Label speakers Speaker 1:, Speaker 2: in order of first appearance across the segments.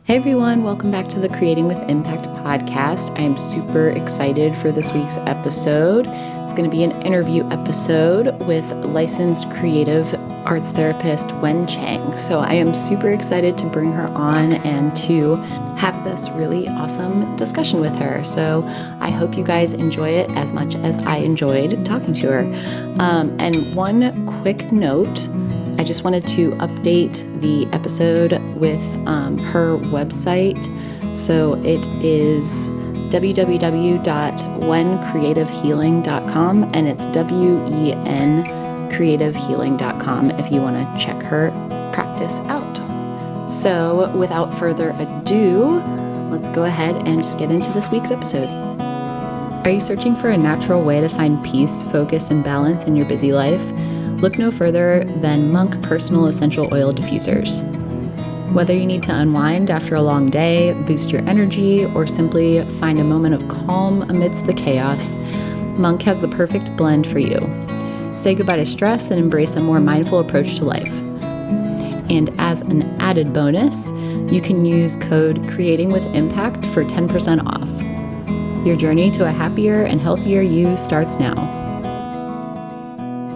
Speaker 1: Hey everyone, welcome back to the Creating with Impact podcast. I am super excited for this week's episode. It's going to be an interview episode with licensed creative arts therapist Wen Chang. So I am super excited to bring her on and to have this really awesome discussion with her. So I hope you guys enjoy it as much as I enjoyed talking to her. And one quick note, I just wanted to update the episode with her website. So it is www.wencreativehealing.com, and it's WEN creativehealing.com if you want to check her practice out. So without further ado, let's go ahead and just get into this week's episode. Are you searching for a natural way to find peace, focus, and balance in your busy life? Look no further than Monk Personal Essential Oil Diffusers. Whether you need to unwind after a long day, boost your energy, or simply find a moment of calm amidst the chaos, Monk has the perfect blend for you. Say goodbye to stress and embrace a more mindful approach to life. And as an added bonus, you can use code creatingwithimpact for 10% off. Your journey to a happier and healthier you starts now.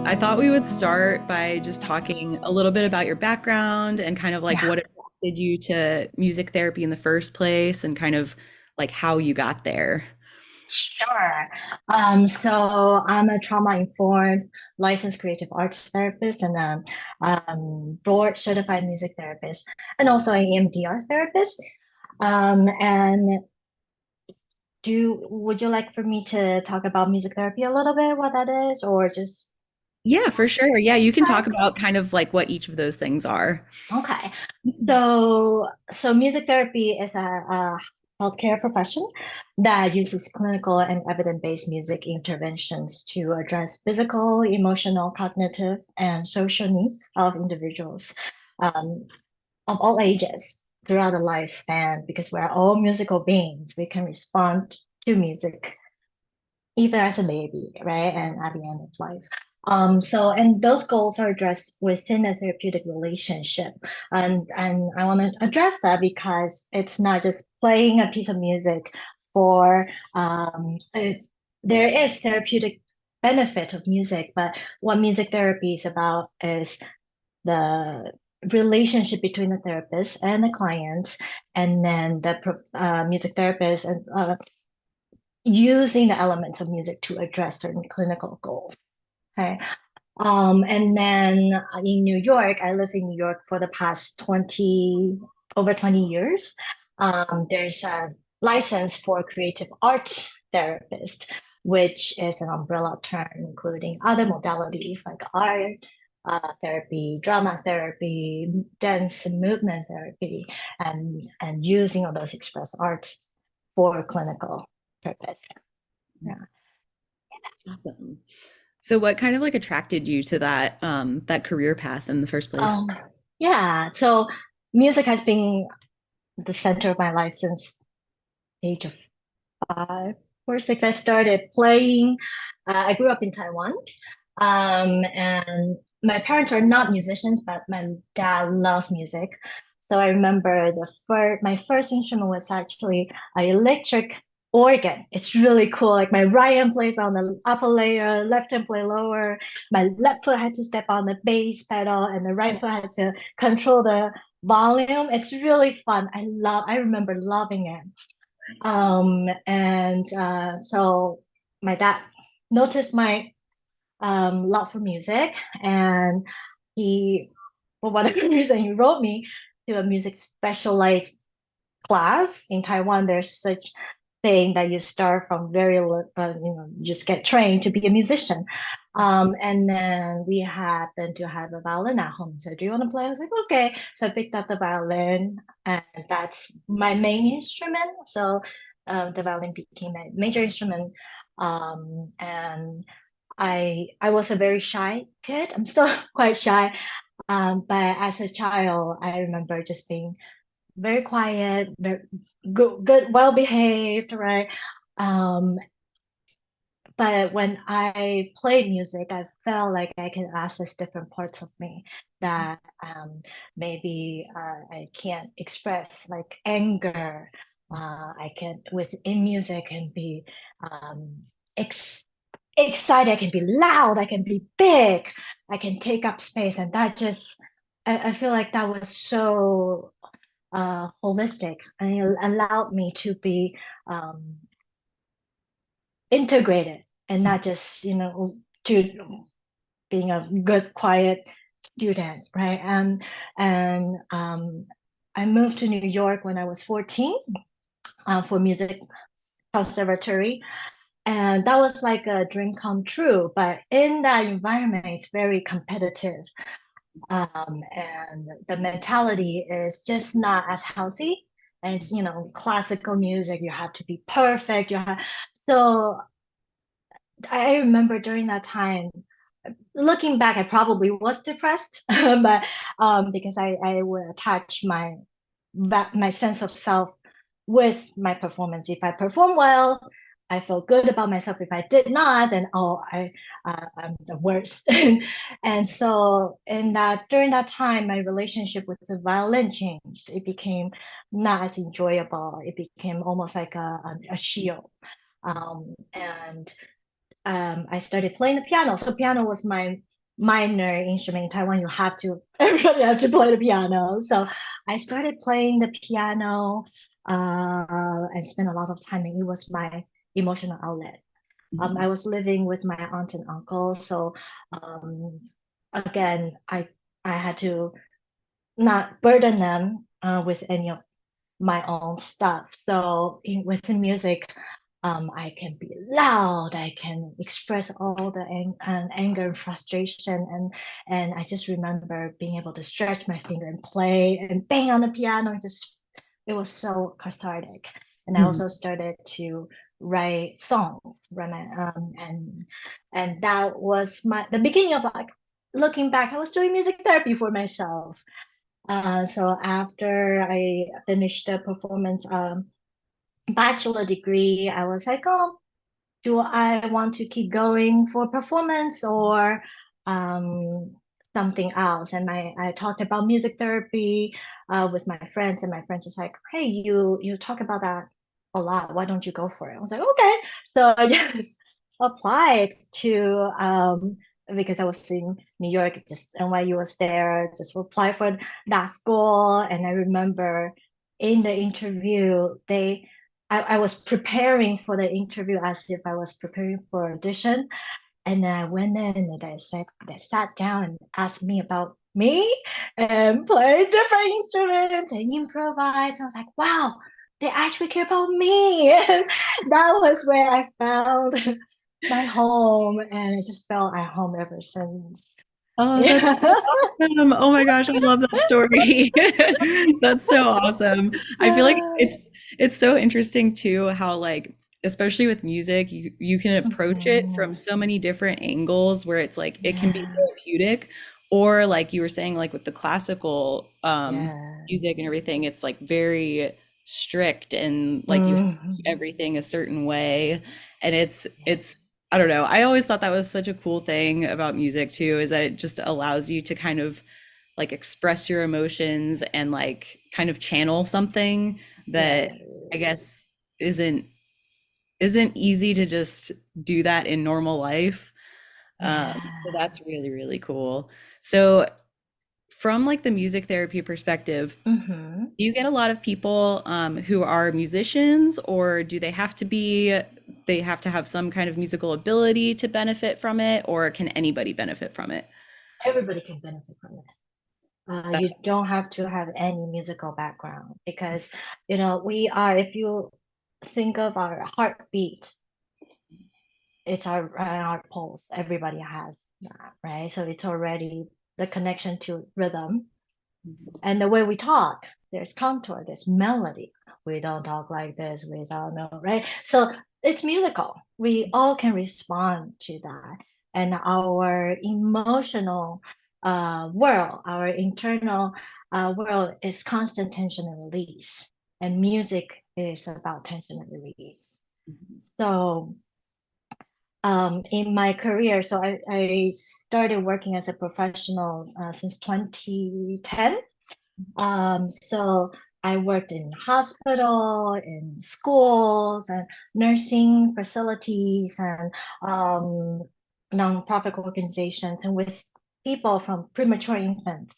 Speaker 1: I thought we would start by just talking a little bit about your background and kind of like what attracted you to music therapy in the first place and kind of like how you got there.
Speaker 2: Sure. So I'm a trauma-informed licensed creative arts therapist and board certified music therapist, and also an EMDR therapist. And would you like for me to talk about music therapy a little bit, what that is, or just
Speaker 1: Yeah, for sure. Yeah, you can
Speaker 2: okay?
Speaker 1: talk about kind of like what each of those things are.
Speaker 2: Okay. So music therapy is a healthcare profession that uses clinical and evidence-based music interventions to address physical, emotional, cognitive, and social needs of individuals um, of all ages throughout the lifespan, because we're all musical beings. We can respond to music even as a baby, right? And at the end of life. And those goals are addressed within a therapeutic relationship. And I want to address that because it's not just playing a piece of music for, there is therapeutic benefit of music, but what music therapy is about is the relationship between the therapist and the client, and then the music therapist and using the elements of music to address certain clinical goals. Okay. And then in New York, I live in New York for the past over 20 years. There's a license for creative arts therapist, which is an umbrella term, including other modalities like art therapy, drama therapy, dance and movement therapy, and using all those express arts for clinical purpose. Yeah.
Speaker 1: Awesome. So what kind of like attracted you to that career path in the first place?
Speaker 2: Um, yeah. So music has been the center of my life since age of 5 or 6. I started playing. I grew up in Taiwan, and my parents are not musicians, but my dad loves music. So I remember my first instrument was actually an electric organ. It's really cool. Like my right hand plays on the upper layer, left hand play lower. My left foot had to step on the bass pedal, and the right foot had to control the volume. It's really fun. I remember loving it. So my dad noticed my love for music, and he, for whatever reason, he wrote me to a music specialized class in Taiwan. There's such thing that you start from you just get trained to be a musician. And then we happened to have a violin at home. So do you want to play? I was like, okay. So I picked up the violin, and that's my main instrument. So the violin became a major instrument. And I was a very shy kid. I'm still quite shy. But as a child, I remember just being very quiet, very good, well behaved, right? Um, but when I played music, I felt like I can access different parts of me that maybe I can't express, like anger. I can within music can be um, ex excited, I can be loud, I can be big, I can take up space, and that just I feel like that was so holistic, and it allowed me to be um, integrated and not just to being a good quiet student, right? And I moved to New York when I was 14 for music conservatory, and that was like a dream come true. But in that environment, it's very competitive, and the mentality is just not as healthy. And it's, classical music, you have to be perfect. So I remember during that time, looking back, I probably was depressed, but because I would attach my sense of self with my performance. If I perform well, I felt good about myself. If I did not, then I'm the worst. And so during that time, my relationship with the violin changed. It became not as enjoyable. It became almost like a shield. And I started playing the piano. So piano was my minor instrument in Taiwan. Everybody have to play the piano. So I started playing the piano and spent a lot of time. And it was my emotional outlet. I was living with my aunt and uncle. So um, again, I had to not burden them with any of my own stuff. So within music, I can be loud. I can express all the anger and frustration, and I just remember being able to stretch my finger and play and bang on the piano. It was so cathartic. And I
Speaker 1: Mhm.
Speaker 2: also started to write songs, and that was the beginning of, like, looking back. I was doing music therapy for myself. So after I finished the performance bachelor degree, I was like, oh, do I want to keep going for performance or um, something else? And I talked about music therapy with my friends, and my friends was like, hey, you talk about that a lot. Why don't you go for it? I was like, okay. So I just applied to because I was in New York, just NYU was there, just apply for that school. And I remember in the interview, I was preparing for the interview as if I was preparing for audition. And then I went in and they sat down and asked me about me and play different instruments and improvise. I was like, wow, they actually care about me. And that was where I found my home, and I just felt at home ever since.
Speaker 1: Oh, that's so
Speaker 2: Yeah.
Speaker 1: awesome. Oh my gosh, I love that story. That's so awesome. I feel like it's so interesting too how like especially with music, you can approach it from
Speaker 2: Mhm.
Speaker 1: so many different angles where it's like it can be
Speaker 2: Yeah.
Speaker 1: therapeutic or like you were saying like with the classical
Speaker 2: Yeah.
Speaker 1: music and everything, it's like very strict and like you have to do
Speaker 2: Mhm.
Speaker 1: everything a certain way and it's
Speaker 2: Yeah.
Speaker 1: it's I don't know. I always thought that was such a cool thing about music too, is that it just allows you to kind of like express your emotions and like kind of channel something
Speaker 2: Yeah.
Speaker 1: that I guess isn't isn't easy to just do that in normal life. So
Speaker 2: Yeah.
Speaker 1: that's really, really cool. So from like the music therapy perspective,
Speaker 2: Mm-hmm.
Speaker 1: do you get a lot of people who are musicians, or do they have to have some kind of musical ability to benefit from it, or can anybody benefit from it?
Speaker 2: Everybody can benefit from it.
Speaker 1: That,
Speaker 2: You don't have to have any musical background because, if you think of our heartbeat, it's our pulse. Everybody has that, right? So it's already the connection to rhythm. And the way we talk, there's contour, there's melody. We don't talk like this, we don't know, right? So it's musical. We all can respond to that. And our emotional world, our internal world is constant tension and release. And music is about tension and release. So in my career, so I started working as a professional since 2010. So I worked in hospital, in schools, and nursing facilities, and nonprofit organizations, and with people from premature infants,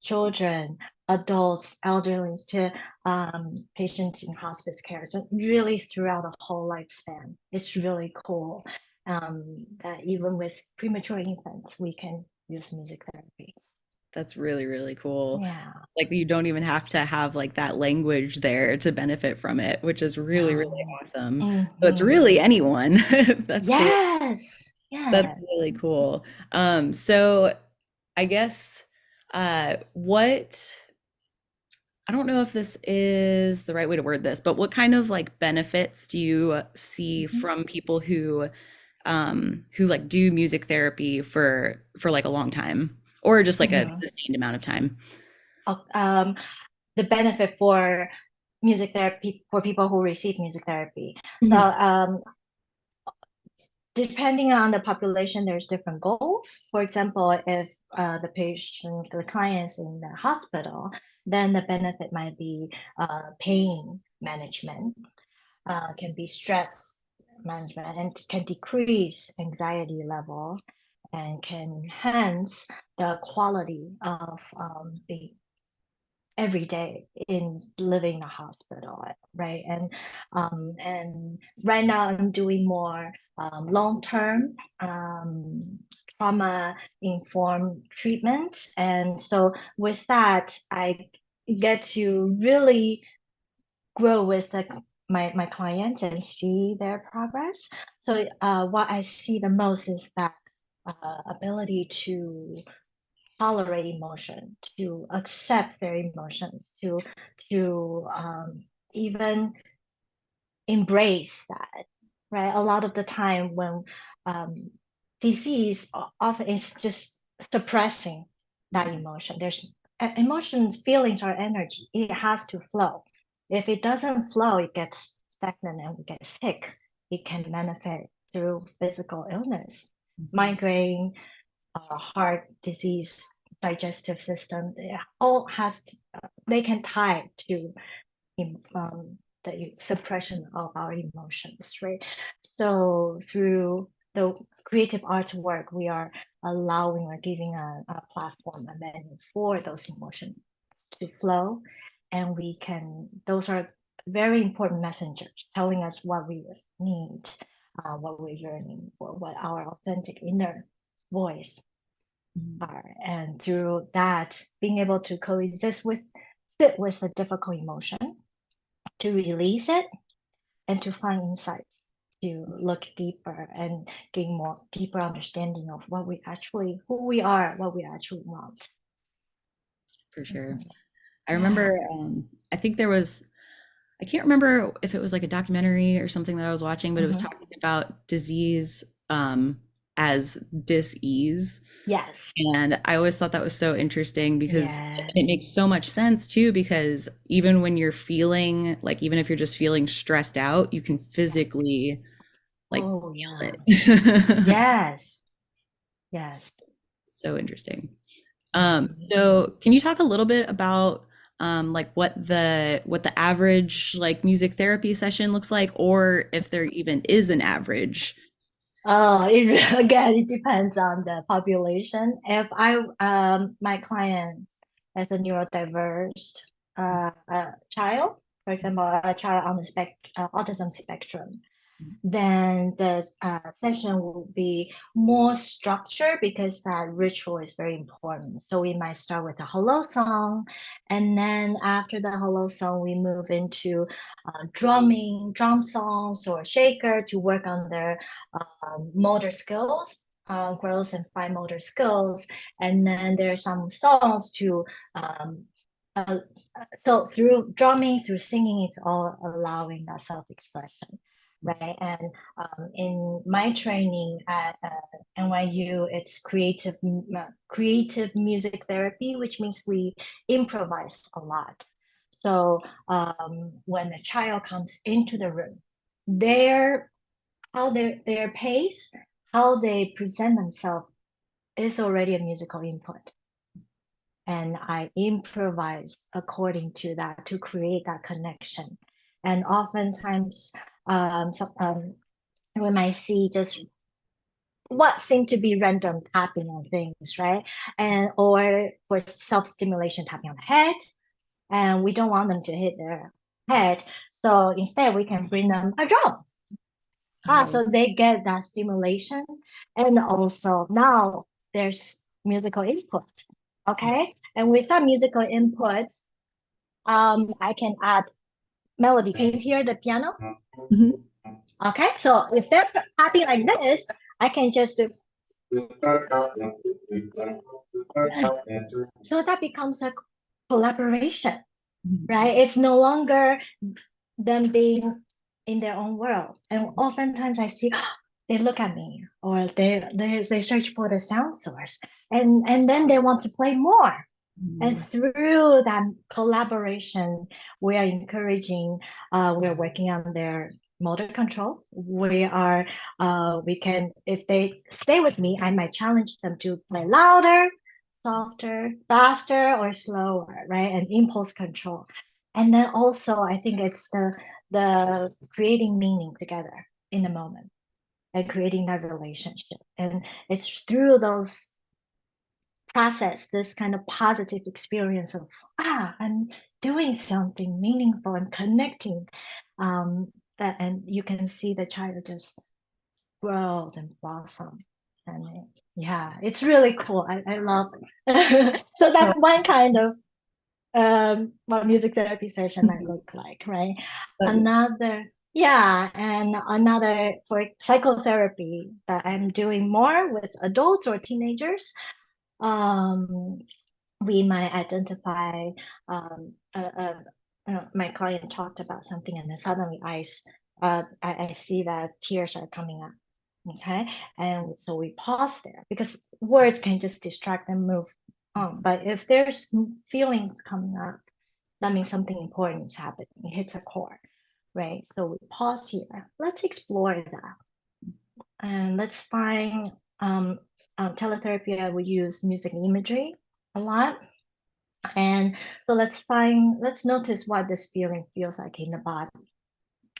Speaker 2: children, adults, elderly, to patients in hospice care. So really throughout the whole lifespan, it's really cool that even with premature infants, we can use music therapy.
Speaker 1: That's really, really cool.
Speaker 2: Yeah.
Speaker 1: Like you don't even have to have like that language there to benefit from it, which is really, really
Speaker 2: No.
Speaker 1: awesome. So it's
Speaker 2: Hmm.
Speaker 1: really anyone. That's cool.
Speaker 2: Yes.
Speaker 1: That's
Speaker 2: Yes.
Speaker 1: really cool. So I guess what I don't know if this is the right way to word this, but what kind of like benefits do you see
Speaker 2: Mhm.
Speaker 1: from people who like do music therapy for like a long time or just like a
Speaker 2: Mhm.
Speaker 1: sustained amount of time?
Speaker 2: Oh, the benefit for music therapy for people who receive music therapy. So,
Speaker 1: Mhm.
Speaker 2: depending on the population, there's different goals. For example, if the client's in the hospital, then the benefit might be pain management, can be stress management, and can decrease anxiety level, and can enhance the quality of the every day in living in the hospital, right? And right now I'm doing more long-term trauma informed treatments, and so with that I get to really grow with my clients and see their progress. So what I see the most is that ability to tolerate emotion, to accept their emotions, to even embrace that, right? A lot of the time when um, disease often is just suppressing that emotion. There's emotions, feelings are energy. It has to flow. If it doesn't flow, it gets stagnant and we get sick. It can manifest through physical illness, migraine, heart disease, digestive system, all they can tie to the suppression of our emotions, right? So through the creative arts work, we are allowing or giving a platform, a venue for those emotions to flow, and those are very important messengers telling us what we need, what we're yearning for, what our authentic inner voice
Speaker 1: Mhm.
Speaker 2: are. And through that, being able to sit with the difficult emotion, to release it, and to find insights, to look deeper and gain more deeper understanding of who we are, what we actually want.
Speaker 1: For sure.
Speaker 2: Mhm.
Speaker 1: I
Speaker 2: Yeah.
Speaker 1: remember, I think I can't remember if it was like a documentary or something that I was watching, but it was
Speaker 2: Hmm.
Speaker 1: talking about disease as dis-ease.
Speaker 2: Yes.
Speaker 1: And I always thought that was so interesting because
Speaker 2: Yeah.
Speaker 1: it makes so much sense too, because even when you're feeling like, even if you're just feeling stressed out, you can physically like
Speaker 2: Oh,
Speaker 1: feel
Speaker 2: yeah.
Speaker 1: it.
Speaker 2: Yes. Yes.
Speaker 1: So interesting.
Speaker 2: Mhm.
Speaker 1: So can you talk a little bit about like what the average like music therapy session looks like, or if there even is an average?
Speaker 2: Again, it depends on the population. If my client is a neurodiverse child, for example, a child on the autism spectrum, then the session will be more structured because that ritual is very important. So we might start with a hello song, and then after the hello song, we move into drum songs or shaker to work on their motor skills. Growth and fine motor skills, and then there are some songs to um, uh, so through drumming, through singing, it's all allowing that self-expression, right? And in my training at NYU, it's creative music therapy, which means we improvise a lot. So when a child comes into the room, their how their pace how they present themselves is already a musical input. And I improvise according to that to create that connection. And oftentimes, we might see just what seem to be random tapping on things, right? And or for self-stimulation, tapping on the head, and we don't want them to hit their head. So instead, we can bring them a drum. So they get that stimulation, and also now there's musical input. Okay, and with that musical input, I can add melody. Can you hear the piano?
Speaker 1: Mhm.
Speaker 2: Okay, so if they're tapping like this, I can just do. So that becomes a collaboration, right? It's no longer them being in their own world. And oftentimes I see they look at me or they search for the sound source and then they want to play more. And through that collaboration, we are encouraging, we're working on their motor control. We can, if they stay with me, I might challenge them to play louder, softer, faster, or slower, right? And impulse control. And then also, I think it's the creating meaning together in the moment and creating that relationship. And it's through those process, this kind of positive experience of I'm doing something meaningful and connecting, that, and you can see the child just grows and blossom. And yeah, it's really cool. I love it. So that's one kind of what music therapy session might look like, right? Another, yeah, and another for psychotherapy that I'm doing more with adults or teenagers. We might identify, my client talked about something and then suddenly I see that tears are coming up. Okay. And so we pause there because words can just distract and move on. But if there's feelings coming up, that means something important is happening. It hits a core, right? So we pause here. Let's explore that. And let's find, teletherapy, I would use music and imagery a lot. And so let's notice what this feeling feels like in the body.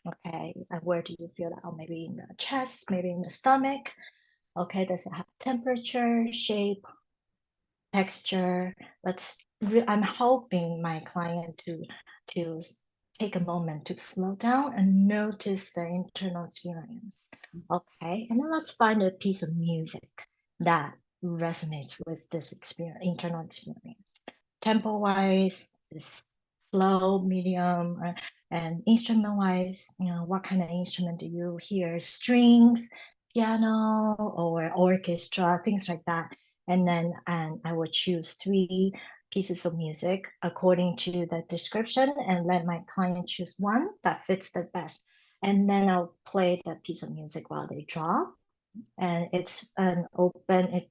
Speaker 2: Okay, and where do you feel that? Oh, maybe in the chest, maybe in the stomach. Okay, does it have temperature, shape, texture? I'm helping my client to take a moment to slow down and notice the internal experience. Okay, and then let's find a piece of music that resonates with this experience, internal experience. Tempo wise, is slow, medium, and instrument wise, what kind of instrument do you hear? Strings, piano, or orchestra, things like that. And then I would choose 3 pieces of music according to the description and let my client choose one that fits the best. And then I'll play that piece of music while they draw. And it's an open,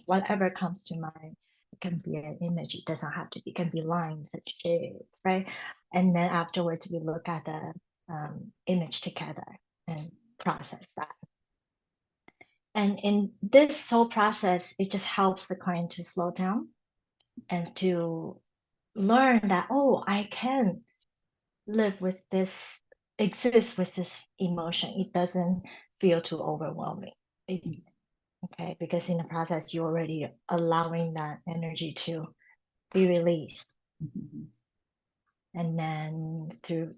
Speaker 2: whatever comes to mind. It can be an image, it doesn't have to be, it can be lines and shapes, right? And then afterwards, we look at the image together and process that. And in this whole process, it just helps the client to slow down and to learn that, oh, I can live with this, exist with this emotion. It doesn't feel too overwhelming. Okay, because in the process, you're already allowing that energy to be released. And then through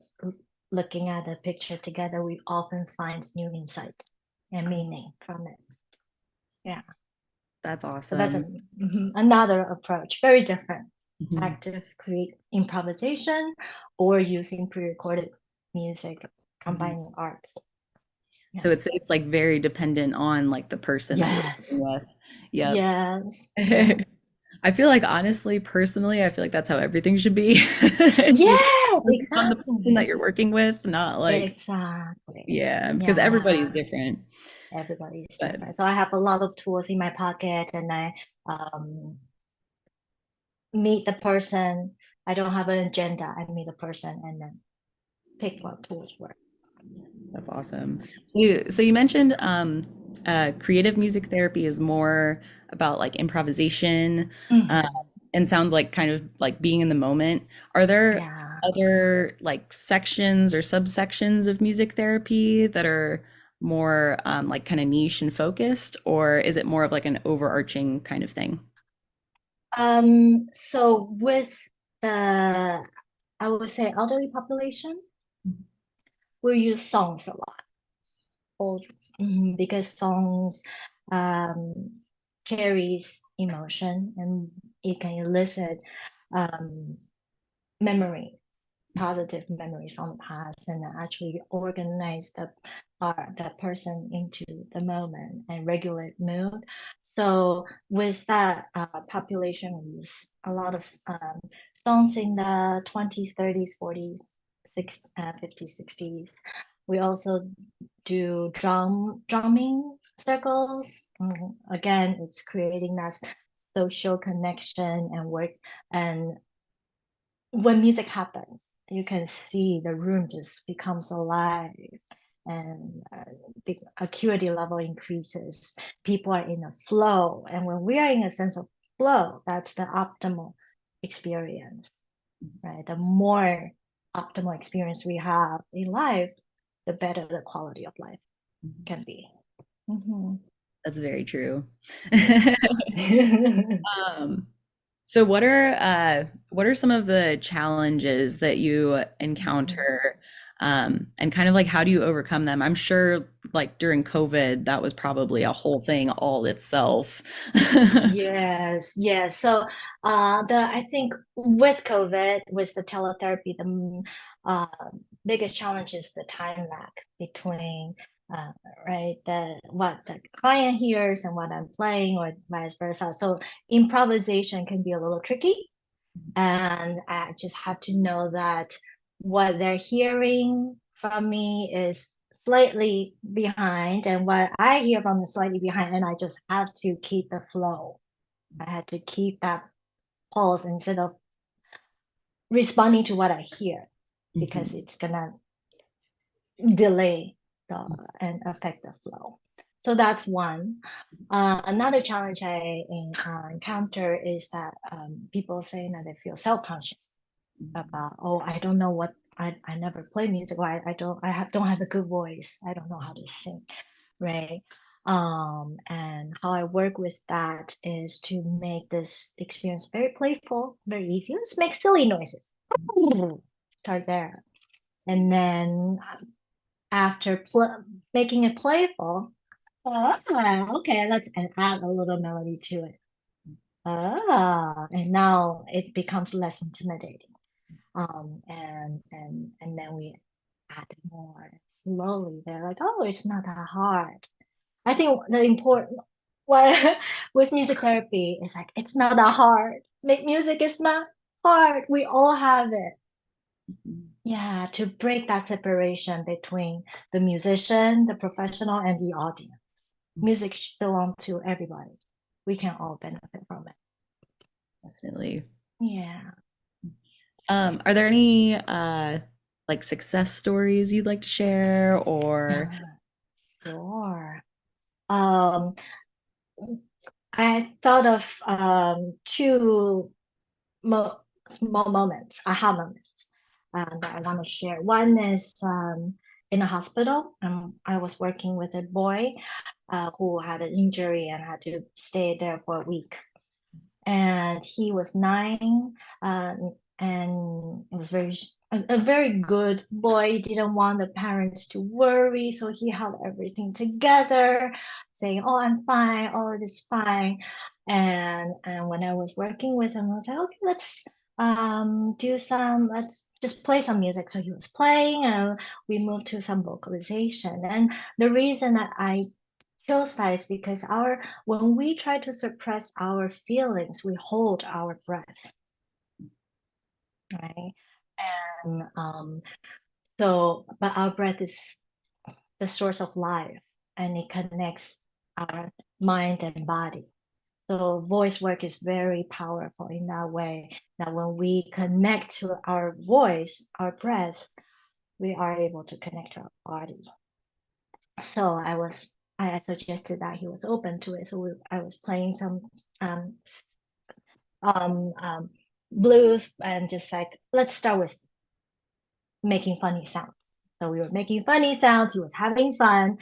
Speaker 2: looking at the picture together, we often find new insights and meaning from it. Yeah.
Speaker 1: That's
Speaker 2: So that's
Speaker 1: awesome.
Speaker 2: another approach, very different.
Speaker 1: Mhm.
Speaker 2: Active create improvisation or using pre-recorded music, combining art.
Speaker 1: So
Speaker 2: Yeah.
Speaker 1: it's like very dependent on like the person that you're working
Speaker 2: Yes.
Speaker 1: with. Yep.
Speaker 2: Yes. Yeah.
Speaker 1: I feel like honestly, personally, I feel like that's how everything should be. Just
Speaker 2: Yes,
Speaker 1: focus on the person that
Speaker 2: exactly.
Speaker 1: you're working with, not like,
Speaker 2: Exactly.
Speaker 1: yeah, because everybody's
Speaker 2: Yeah.
Speaker 1: different.
Speaker 2: Everybody's
Speaker 1: But
Speaker 2: different. So I have a lot of tools in my pocket and I um, meet the person. I don't have an agenda. I meet the person and then pick what tools work.
Speaker 1: That's awesome. So you mentioned creative music therapy is more about like improvisation, uh,
Speaker 2: Mhm.
Speaker 1: and sounds like kind of like being in the moment. Are there
Speaker 2: Yeah.
Speaker 1: other like sections or subsections of music therapy that are more like kind of niche and focused, or is it more of like an overarching kind of thing?
Speaker 2: So with the, I would say elderly population, we use songs a lot. Or, because songs um, carries emotion and it can elicit um, memory, positive memories from the past, and actually organize that person into the moment and regulate mood. So with that population, we use a lot of songs in the 20s, 30s, 40s, 50s, 60s. We also do drumming circles. Again, it's creating that social connection and work. And when music happens, you can see the room just becomes alive, and the acuity level increases. People are in a flow. And when we are in a sense of flow, that's the optimal experience, right? The more optimal experience we have in life, the better the quality of life can be. Mhm.
Speaker 1: That's very true.
Speaker 2: Yeah.
Speaker 1: Um, so what are some of the challenges that you
Speaker 2: Mhm.
Speaker 1: encounter, and kind of like how do you overcome them? I'm sure like during COVID, that was probably a whole thing all itself.
Speaker 2: Yes, yes. So, the I think with COVID, with the teletherapy, the uh, biggest challenge is the time lag between, uh, right, the what the client hears and what I'm playing, or vice versa. So, improvisation can be a little tricky, and I just have to know that what they're hearing from me is slightly behind, and what I hear from is slightly behind, and I just have to keep the flow. I had to keep that pulse instead of responding to what I hear, because
Speaker 1: Mhm.
Speaker 2: it's gonna delay and affect the flow. So that's one. Another challenge I encounter is that people saying that they feel self-conscious about, oh, I don't know what, I never play music, or don't have a good voice. I don't know how to sing, right? And how I work with that is to make this experience very playful, very easy. Let's make silly noises. Start there. And then after making it playful, okay, let's add a little melody to it. And now it becomes less intimidating. And then we add more slowly. They're like, oh, it's not that hard. I think the important what with music therapy is like, it's not that hard. Make music is not hard. We all have it. Yeah, to break that separation between the musician, the professional, and the audience. Music should belong to everybody. We can all benefit from it.
Speaker 1: Definitely.
Speaker 2: Yeah.
Speaker 1: Are there any like success stories you'd like to share or
Speaker 2: Sure. Um, I thought of two mo small moments, aha moments, that I want to share. One is in a hospital. I was working with a boy who had an injury and had to stay there for a week. And he was 9, and it was a very good boy. He didn't want the parents to worry, so he held everything together, saying, "Oh, I'm fine. Oh, it is fine." And when I was working with him, I was like, "Okay, let's just play some music." So he was playing, and we moved to some vocalization. And the reason that I chose that is because when we try to suppress our feelings, we hold our breath, right? And but our breath is the source of life, and it connects our mind and body. So voice work is very powerful in that way. That when we connect to our voice, our breath, we are able to connect to our body. So I suggested that he was open to it. So I was playing some um, um, um, blues and just like, let's start with making funny sounds. So we were making funny sounds. He was having fun,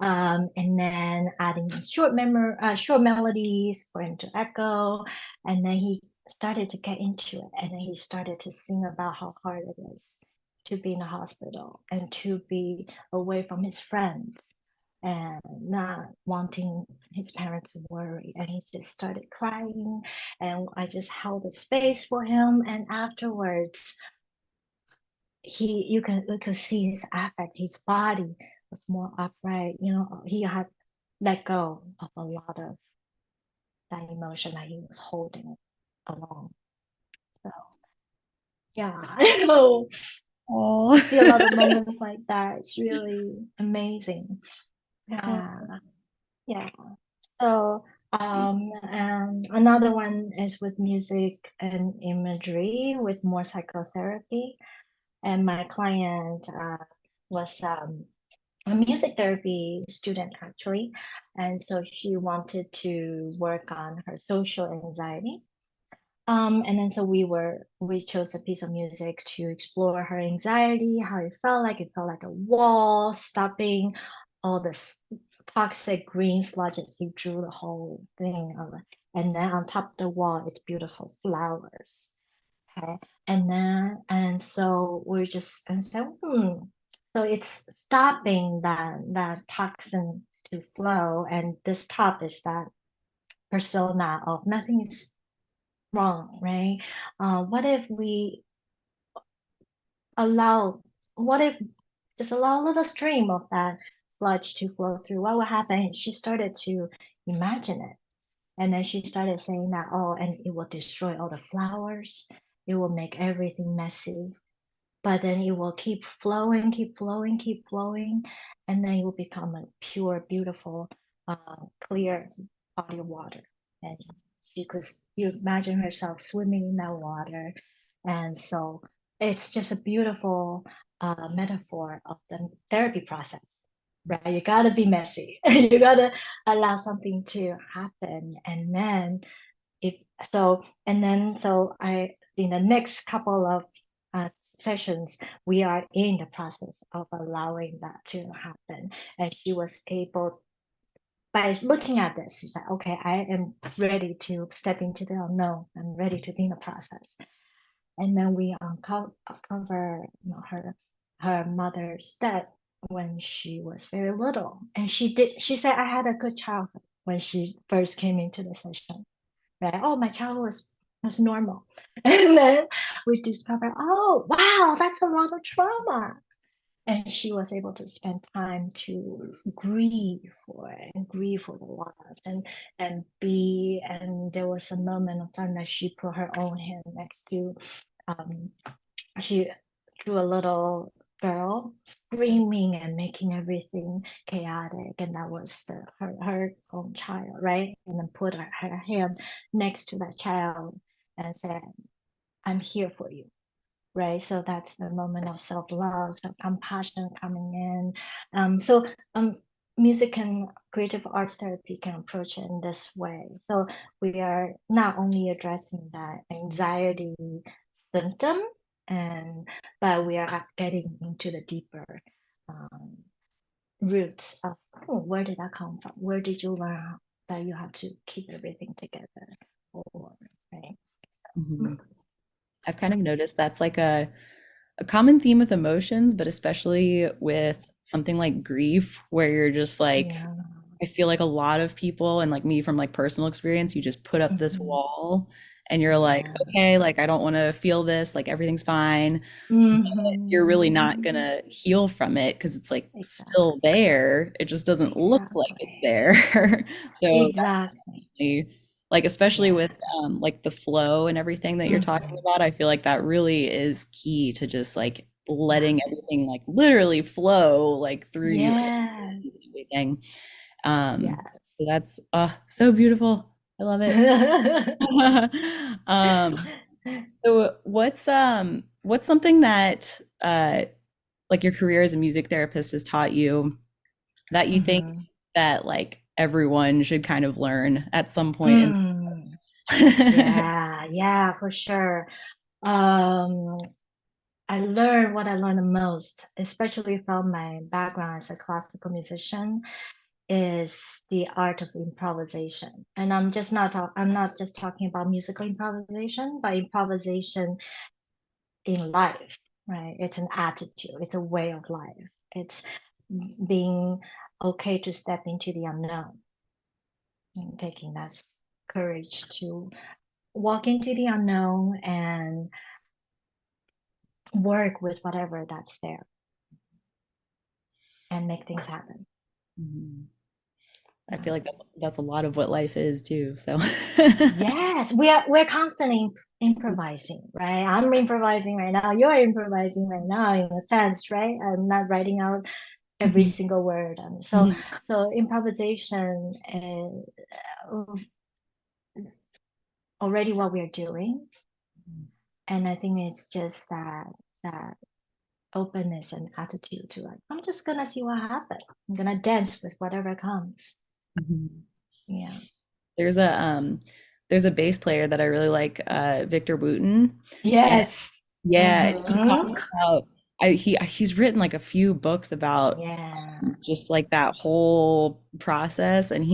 Speaker 2: and then adding short melodies for him to echo, and then he started to get into it, and then he started to sing about how hard it is to be in a hospital and to be away from his friends and not wanting his parents to worry. And he just started crying, and I just held the space for him. And afterwards, you could see his affect, his body was more upright. He had let go of a lot of that emotion that he was holding along. So yeah, I know.
Speaker 1: Oh.
Speaker 2: I see a lot of moments like that. It's really amazing.
Speaker 1: Oh.
Speaker 2: Yeah. Yeah. So, and another one is with music and imagery with more psychotherapy. And my client was a music therapy student actually. And so she wanted to work on her social anxiety. And then so we chose a piece of music to explore her anxiety, how it felt like. It felt like a wall stopping all this toxic green sludges. He drew the whole thing of it. And then on top of the wall, it's beautiful flowers. Okay. And so we're just and so so it's stopping that toxin to flow. And this top is that persona of nothing is wrong, right? What if we allow, what if just allow a little stream of that sludge to flow through? What would happen? She started to imagine it. And then she started saying that, oh, and it will destroy all the flowers. It will make everything messy. But then it will keep flowing, keep flowing, keep flowing. And then it will become a pure, beautiful, clear body of water. And you imagine herself swimming in that water. And so it's just a beautiful metaphor of the therapy process, right? You gotta be messy. You gotta allow something to happen. And then if so I in the next couple of uh, sessions, we are in the process of allowing that to happen. And she was able, by looking at this, she's like, okay, I am ready to step into the unknown. I'm ready to be in the process. And then we uncover her mother's death when she was very little. And she said, I had a good childhood when she first came into the session, right? Oh, my childhood was normal. And then we discover, oh, wow, that's a lot of trauma. And she was able to spend time to grieve for it and grieve for the loss and there was a moment of time that she put her own hand next to um she drew a little girl screaming and making everything chaotic, and that was her own child, right? And then put her hand next to that child and said, I'm here for you, right? So that's the moment of self-love, self-compassion coming in. Music and creative arts therapy can approach it in this way. So we are not only addressing that anxiety symptom, and but we are getting into the deeper um, roots of, oh, where did that come from? Where did you learn that you have to keep everything together? Or right.
Speaker 1: Mhm. I've kind of noticed that's like a common theme with emotions, but especially with something like grief, where you're just like,
Speaker 2: Yeah.
Speaker 1: I feel like a lot of people, and like me from like personal experience, you just put up this
Speaker 2: Mhm.
Speaker 1: wall and you're like,
Speaker 2: Yeah.
Speaker 1: okay, like I don't want to feel this, like everything's fine. You're really not
Speaker 2: Mm-hmm.
Speaker 1: gonna heal from it because it's like still
Speaker 2: Exactly.
Speaker 1: there. It just doesn't look like it's
Speaker 2: Exactly.
Speaker 1: there. So that's
Speaker 2: Exactly.
Speaker 1: definitely like, especially
Speaker 2: Yeah.
Speaker 1: with like the flow and everything that you're talking
Speaker 2: Mm-hmm.
Speaker 1: about, I feel like that really is key to just like
Speaker 2: Yeah.
Speaker 1: letting everything like literally flow like through you and
Speaker 2: Yes.
Speaker 1: everything. So
Speaker 2: Yes.
Speaker 1: that's so beautiful. I love it. Um, so what's something that like your career as a music therapist has taught you that you think
Speaker 2: Mm-hmm.
Speaker 1: that like everyone should kind of learn at some point in
Speaker 2: Mm.
Speaker 1: life?
Speaker 2: Yeah, for sure. Um, I learned what I learned the most, especially from my background as a classical musician, is the art of improvisation. And I'm not just talking about musical improvisation, but improvisation in life, right? It's an attitude, it's a way of life. It's being okay to step into the unknown and taking that courage to walk into the unknown and work with whatever that's there and make things happen.
Speaker 1: Mhm. I
Speaker 2: Yeah.
Speaker 1: feel like that's a lot of what life is too. So
Speaker 2: Yes, we're constantly improvising, right? I'm improvising right now. You're improvising right now, in a sense, right? I'm not writing out every
Speaker 1: Mhm.
Speaker 2: single word.
Speaker 1: Mhm.
Speaker 2: So improvisation is already what we're doing, and I think it's just that openness and attitude to like, I'm just gonna see what happens. I'm gonna dance with whatever comes.
Speaker 1: Mhm.
Speaker 2: Yeah.
Speaker 1: There's a there's a bass player that I really like, Victor Wooten. And
Speaker 2: Yes.
Speaker 1: yeah, and he
Speaker 2: Mm-hmm.
Speaker 1: talks about he's written like a few books about
Speaker 2: Yeah.
Speaker 1: just like that whole process. And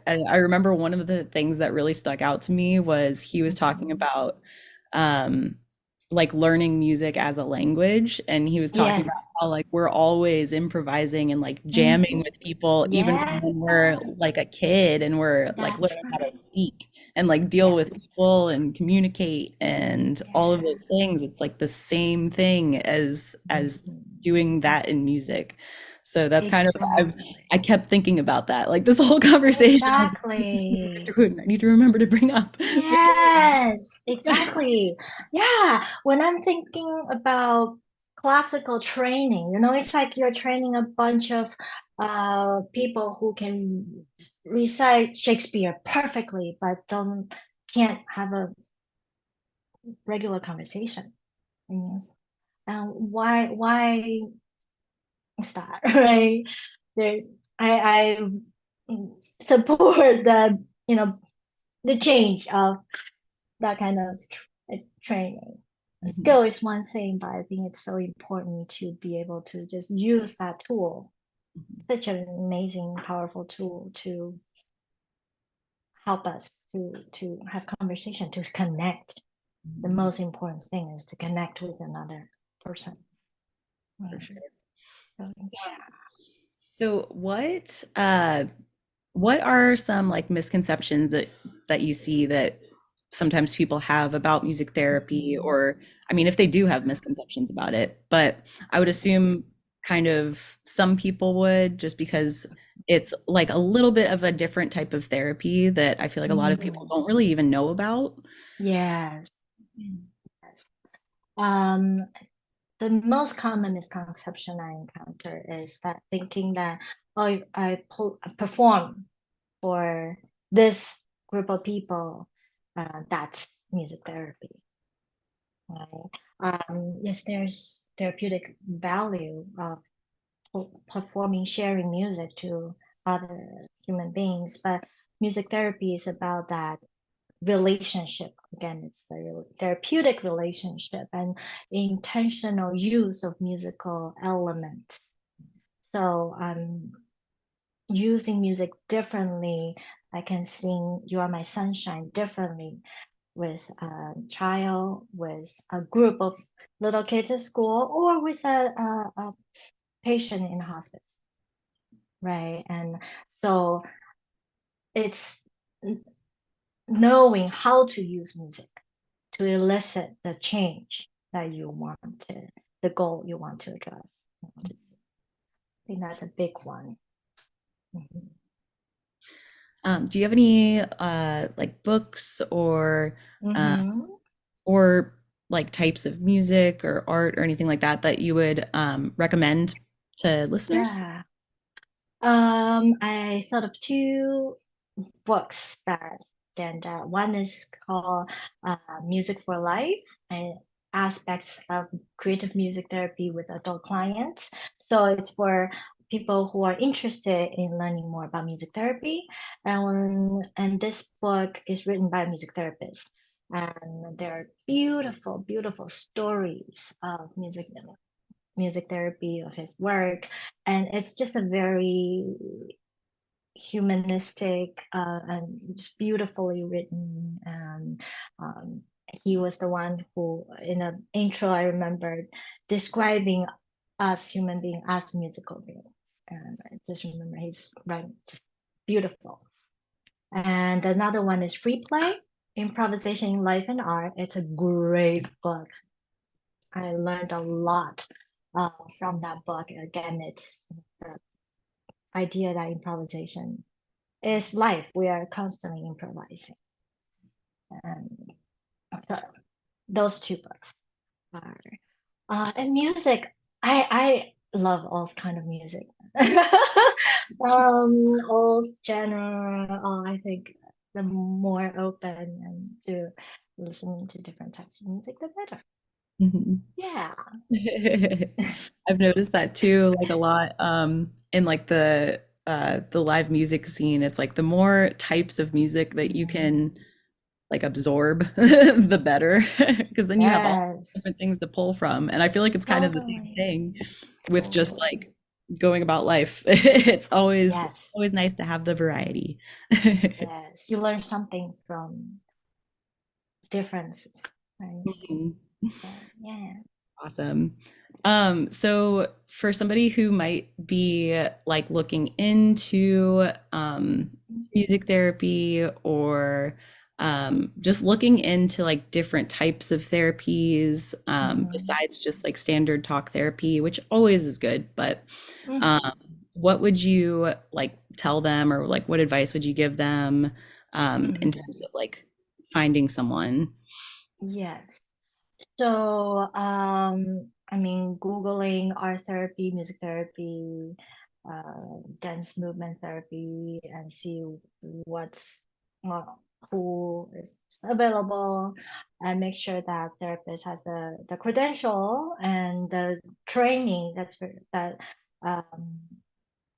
Speaker 1: I remember one of the things that really stuck out to me was he was talking
Speaker 2: Mm-hmm.
Speaker 1: about um like learning music as a language, and he was talking about
Speaker 2: Yes.
Speaker 1: how like we're always improvising and like jamming
Speaker 2: Mm-hmm.
Speaker 1: with people even from
Speaker 2: Yeah,
Speaker 1: when we're like a kid and we're like
Speaker 2: that's
Speaker 1: learning how to
Speaker 2: right.
Speaker 1: speak and like deal with
Speaker 2: Yes.
Speaker 1: people and communicate and all of
Speaker 2: Yeah.
Speaker 1: those things. It's like the same thing as
Speaker 2: Mhm.
Speaker 1: doing that in music. So that's kind of
Speaker 2: Exactly.
Speaker 1: I kept thinking about that. Like this whole conversation, I was like,
Speaker 2: Exactly.
Speaker 1: Victor Wooten, I need to remember to bring up Victor
Speaker 2: Yes,
Speaker 1: Wooten.
Speaker 2: exactly. Yeah, when I'm thinking about classical training, it's like you're training a bunch of people who can recite Shakespeare perfectly, but can't have a regular conversation. Mm. Why is that, right? There, I support the change of that kind of training.
Speaker 1: Mhm.
Speaker 2: Skill is one thing, but I think it's so important to be able to just use that tool, such an amazing, powerful tool to help us to have conversation, to connect. The
Speaker 1: Mhm.
Speaker 2: most important thing is to connect with another person.
Speaker 1: For
Speaker 2: Right.
Speaker 1: sure.
Speaker 2: So, yeah.
Speaker 1: So what are some like misconceptions that you see that sometimes people have about music therapy?
Speaker 2: Mhm.
Speaker 1: Or I mean, if they do have misconceptions about it, but I would assume kind of some people would, just because it's like a little bit of a different type of therapy that I feel like a lot of people
Speaker 2: Mhm.
Speaker 1: don't really even know about.
Speaker 2: Yes. Yes. Um, the most common misconception I encounter is that thinking that, oh, if I perform for this group of people, that's music therapy, right? Yes, there's therapeutic value of performing, sharing music to other human beings, but music therapy is about that relationship. Again, it's the therapeutic relationship and intentional use of musical elements. So I'm using music differently. I can sing You Are My Sunshine differently with a child, with a group of little kids at school, or with a patient in hospice, right? And so it's knowing how to use music to elicit the change that you want to, the goal you want to address. I think that's a big one. Mhm.
Speaker 1: Do you have any like books uh,
Speaker 2: Mhm.
Speaker 1: or like types of music or art or anything like that that you would recommend to listeners?
Speaker 2: Yeah. I thought of two books that stand out. One is called Music for Life, and aspects of creative music therapy with adult clients. So it's for people who are interested in learning more about music therapy. And this book is written by a music therapist. And there are beautiful, beautiful stories of music therapy, of his work. And it's just a very humanistic and it's beautifully written. And he was the one who, in an intro, I remembered describing us human beings as musical beings. And I just remember he's writing just beautiful. And another one is Free Play, Improvisation in Life and Art. It's a great book. I learned a lot from that book. Again, it's the idea that improvisation is life. We are constantly improvising. And so those two books are and music. I love all kind of music. All genre. I think the more open and to listening to different types of music, the better.
Speaker 1: Mhm.
Speaker 2: Yeah.
Speaker 1: I've noticed that too, like a lot in like the live music scene. It's like the more types of music that you can like absorb, the better, because then you have all
Speaker 2: Yes.
Speaker 1: different things to pull from. And I feel like it's kind of the same
Speaker 2: Totally.
Speaker 1: thing with just
Speaker 2: Totally.
Speaker 1: like going about life. It's
Speaker 2: Yes.
Speaker 1: always nice to have the variety.
Speaker 2: Yes. You learn something from differences, right?
Speaker 1: Mhm.
Speaker 2: So, yeah.
Speaker 1: Awesome. So for somebody who might be like looking into music therapy or just looking into like different types of therapies
Speaker 2: Mhm.
Speaker 1: besides just like standard talk therapy, which always is good, but um,
Speaker 2: Mhm.
Speaker 1: what would you like tell them or like what advice would you give them in
Speaker 2: Mhm.
Speaker 1: terms of like finding someone?
Speaker 2: Yes. So, I mean, Googling art therapy, music therapy, dance movement therapy, and see what's who is available, and make sure that therapist has the credential and the training that um,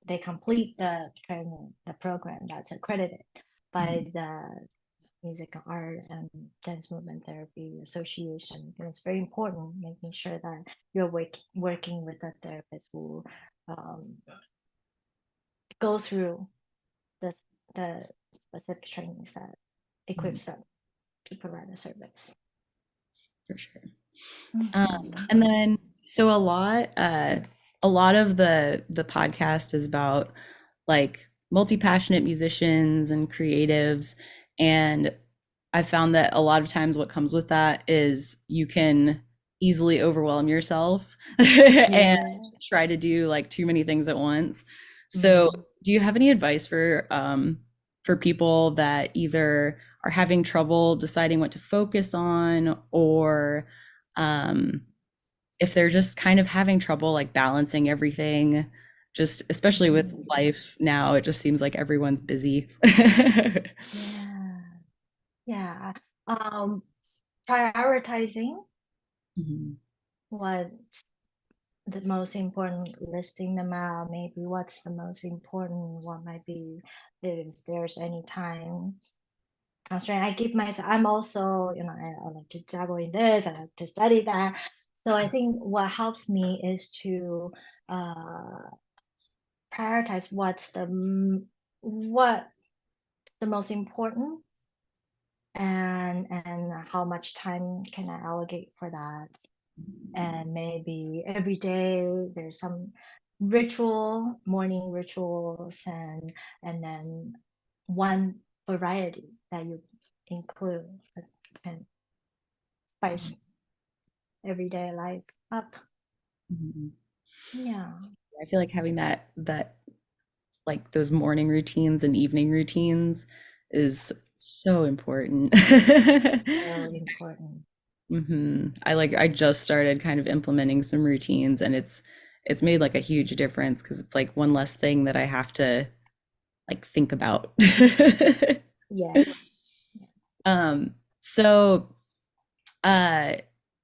Speaker 2: they complete the training, the program that's accredited by
Speaker 1: Mhm.
Speaker 2: the Music and Art and Dance Movement Therapy Association. And it's very important making sure that you're working with a therapist who um, go through the, the specific trainings that
Speaker 1: Mhm.
Speaker 2: equips them to provide a service.
Speaker 1: For sure.
Speaker 2: Mhm.
Speaker 1: And then, so a lot of the podcast is about like multi-passionate musicians and creatives, and I found that a lot of times what comes with that is you can easily overwhelm yourself and
Speaker 2: Yeah.
Speaker 1: try to do like too many things at once. So,
Speaker 2: Mhm.
Speaker 1: do you have any advice for people that either are having trouble deciding what to focus on or um if they're just kind of having trouble like balancing everything, just especially with
Speaker 2: Mhm.
Speaker 1: life now, it just seems like everyone's busy.
Speaker 2: Yeah. Yeah. Um, Prioritizing
Speaker 1: Mhm.
Speaker 2: what the most important, listing them out, maybe what's the most important, what might be, if there's any time constraint. I give myself, I'm also, I like to dabble in this, I like to study that. So I think what helps me is to uh, prioritize what the most important, and how much time can I allocate for that. And maybe every day there's some morning rituals, and then one variety that you include that can spice everyday life up.
Speaker 1: Mhm.
Speaker 2: Yeah.
Speaker 1: I feel like having that like those morning routines and evening routines is so important.
Speaker 2: So important.
Speaker 1: I just started kind of implementing some routines and it's made like a huge difference because it's like one less thing that I have to like think about.
Speaker 2: Yes.
Speaker 1: So uh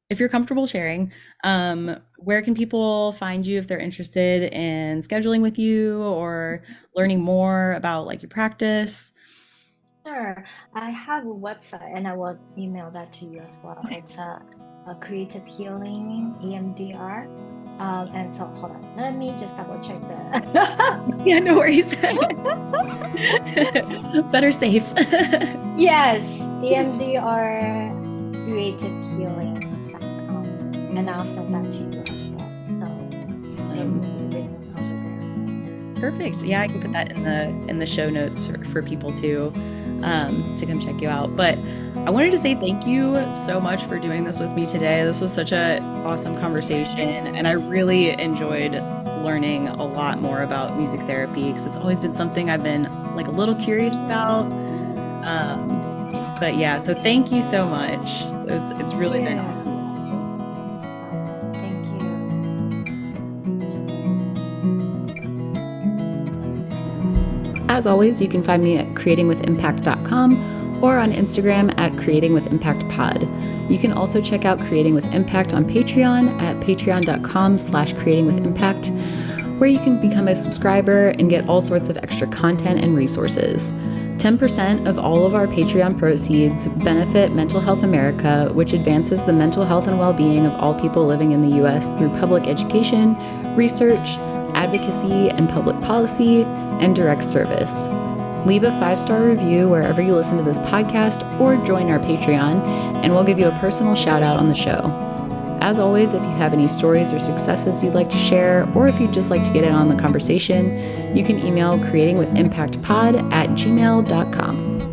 Speaker 1: if you're comfortable sharing, where can people find you if they're interested in scheduling with you or learning more about like your practice?
Speaker 2: Sure. I have a website and I will email that to you as well. It's a creative healing EMDR. And so hold on, let me just double check the
Speaker 1: Yeah, no worries. Better safe.
Speaker 2: yes, EMDR creative-healing.com, and I'll send that to you as well. So it will be written over there.
Speaker 1: Perfect. Yeah, I can put that in the show notes for people to come check you out. But I wanted to say thank you so much for doing this with me today. This was such an awesome conversation, and I really enjoyed learning a lot more about music therapy because it's always been something I've been like a little curious about. But yeah, so thank you so much. It's really been awesome.
Speaker 2: Thank you.
Speaker 1: As always, you can find me at creatingwithimpact.com or on Instagram at creatingwithimpactpod. You can also check out Creating with Impact on Patreon at patreon.com/creatingwithimpact, where you can become a subscriber and get all sorts of extra content and resources. 10% of all of our Patreon proceeds benefit Mental Health America, which advances the mental health and well-being of all people living in the U.S. through public education, research, advocacy and public policy, and direct service. Leave a 5-star review wherever you listen to this podcast or join our Patreon, and we'll give you a personal shout out on the show. As always, if you have any stories or successes you'd like to share, or if you'd just like to get in on the conversation, you can email creatingwithimpactpod@gmail.com.